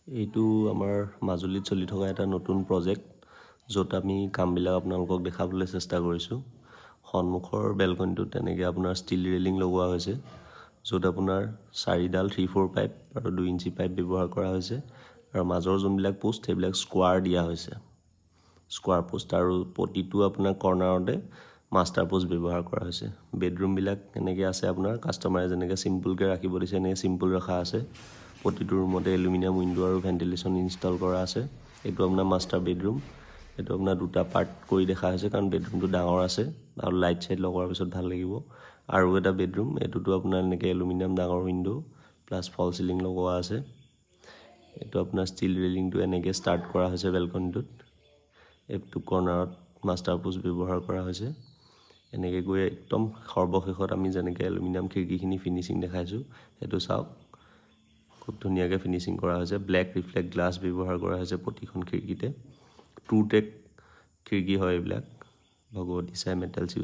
এইটো আমাৰ মাজুলীত চলি থকা এটা নতুন প্ৰজেক্ট য'ত আমি কামবিলাক আপোনালোকক দেখাবলৈ চেষ্টা কৰিছোঁ। সন্মুখৰ বেলকনিটোত তেনেকৈ আপোনাৰ ষ্টিল ৰেলিং লগোৱা হৈছে, য'ত আপোনাৰ 4ডাল 3-4 পাইপ আৰু 2 ইঞ্চি পাইপ ব্যৱহাৰ কৰা হৈছে, আৰু মাজৰ যোনবিলাক পোষ্ট সেইবিলাক স্কোৱাৰ দিয়া হৈছে, স্কোৱাৰ পোষ্ট, আৰু প্ৰতিটো আপোনাৰ কৰ্ণাৰতে মাষ্টাৰ পোষ্ট ব্যৱহাৰ কৰা হৈছে। বেডৰুমবিলাক এনেকৈ আছে, আপোনাৰ কাষ্টমাৰে যেনেকৈ চিম্পুলকৈ ৰাখিব দিছে এনেকৈ চিম্পুল ৰখা আছে। প্ৰতিটো ৰুমতে এলুমিনিয়াম উইণ্ডো আৰু ভেণ্টিলেশ্যন ইনষ্টল কৰা আছে। এইটো আপোনাৰ মাষ্টাৰ বেডৰুম। এইটো আপোনাৰ 2টা পাৰ্ট কৰি দেখা হৈছে কাৰণ বেডৰুমটো ডাঙৰ আছে আৰু লাইট চাইট লগোৱাৰ পিছত ভাল লাগিব। আৰু এটা বেডৰুম, এইটোতো আপোনাৰ এনেকৈ এলুমিনিয়াম ডাঙৰ উইণ্ডো প্লাছ ফল চিলিং লগোৱা আছে। এইটো আপোনাৰ ষ্টিল ৰেলিংটো এনেকৈ ষ্টাৰ্ট কৰা হৈছে বেলকনিটোত। এইটো কৰ্নাৰত মাষ্টাৰ পোষ্ট ব্যৱহাৰ কৰা হৈছে। এনেকৈ গৈ একদম সৰ্বশেষত আমি যেনেকৈ এলুমিনিয়াম খিৰিকীখিনি ফিনিচিং দেখাইছোঁ সেইটো চাওক, খুব ধুনীয়াকৈ ফিনিচিং কৰা হৈছে। ব্লেক ৰিফ্লেক্ট গ্লাছ ব্যৱহাৰ কৰা হৈছে প্ৰতিখন খিৰিকীতে। ট্ৰু টেক খিৰিকী হয় এইবিলাক, ভগৱতী চাই মেটেলছ ইউজ